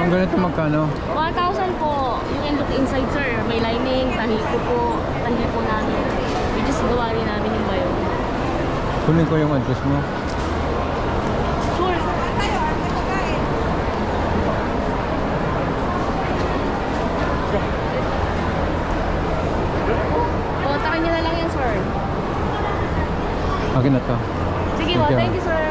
Ang ganito magkano? 1,000 po. You can look inside, sir. May lining, tahi ko po. Tahi po namin. We just gawa rin namin yung bayo. Kunin ko yung address mo. Sure. Kontakin niyo na lang yan, sir. Akin na to. Sige po, thank you, sir.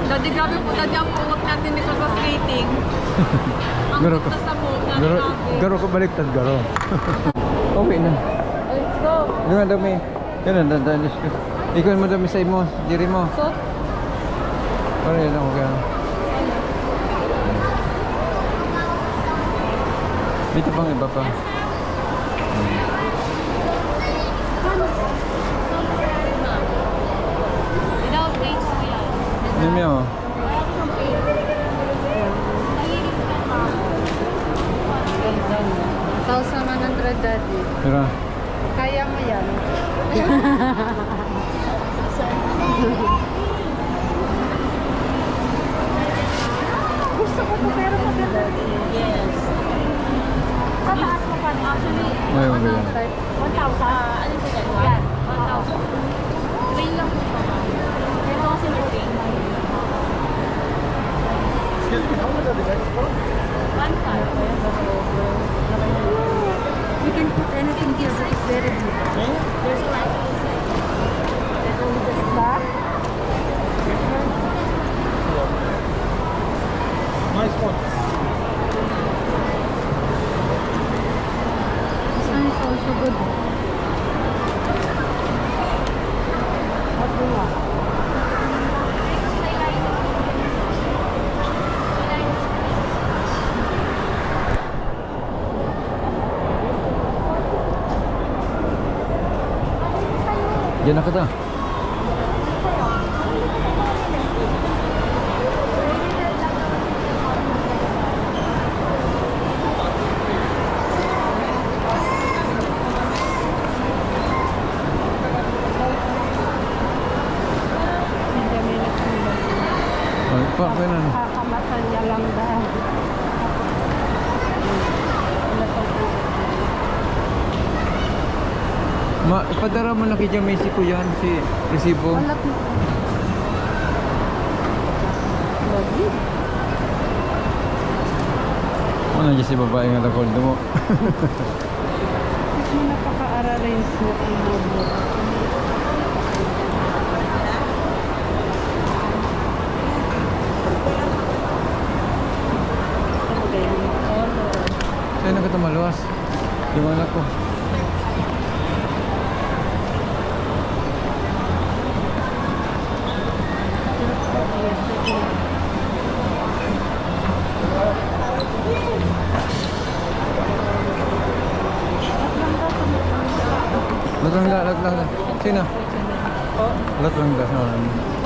Daddy, grabe po, daddy, ang puot natin dito sa skating. Ang Garo puot ka. na sa buhok na Garo, grabe. garo ka baliktad, garo. Okay na. Let's go. Ano nga dami? Yan na, dandanis ko. Ikaw mo dami sa imo, diri mo. So, Ano yan ako kaya? Dito pang iba pa. without wait po yan. Ano mo? $1,100, daddy. Tira. Kaya mo yan. Gusto ko po pero maganda. Yes. Pataas mo pa rin. Actually, Ay, maganda. 1,000. Ano po yan? Yan. 1,000. Train lang po pa. Pero kasi may train. Excuse me, how much are the bags for? 1,500. You can put anything here, so it's very good. There's a light outside. Back? Nice one. This one is also good. What do you want? Diyan na kita. Ay, pa, kaya na. Kakamatan niya lang dahil. Ma, ipadara mo na kay Jamesi ko yan, si resibo. Walat mo. Lagi. Ano dyan si babae nga takoldo mo? Mas mo napaka-arrange mo ang bobo. Sa'yo na kita maluwas. Yung anak ko. lot lang. Sino? Lot lang daw.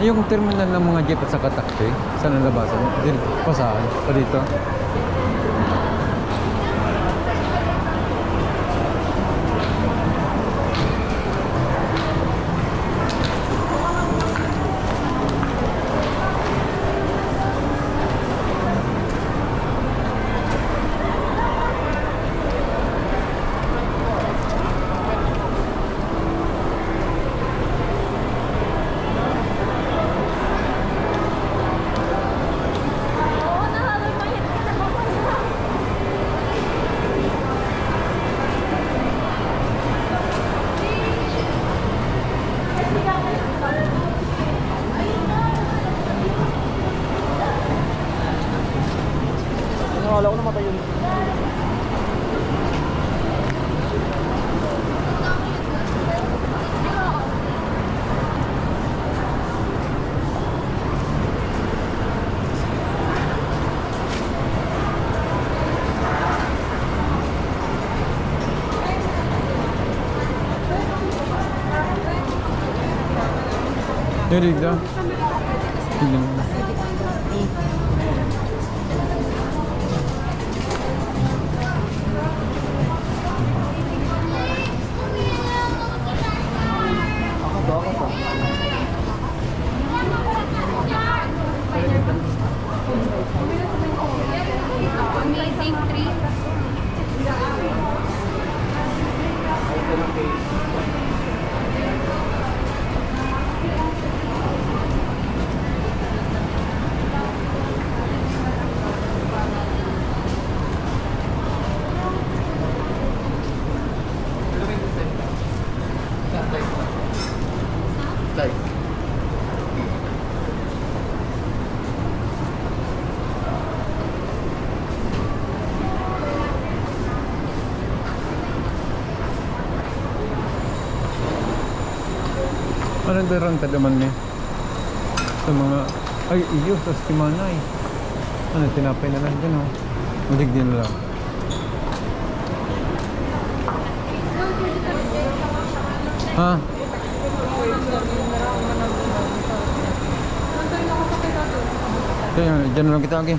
Yung terminal ng mga jeep at saka taxi, saan ang labasan? Dito, pa saan? Pa dito? Akala ko namatay yun. Dirig daw. Tignan mo. Amazing tree. Ano darang tadaman niya? Sa mga... Ay, iyo, sa Stimanay. Ano, tinapay na lang dyan, oh. Malig din lang. Ha? Kaya, dyan na lang kita, okay?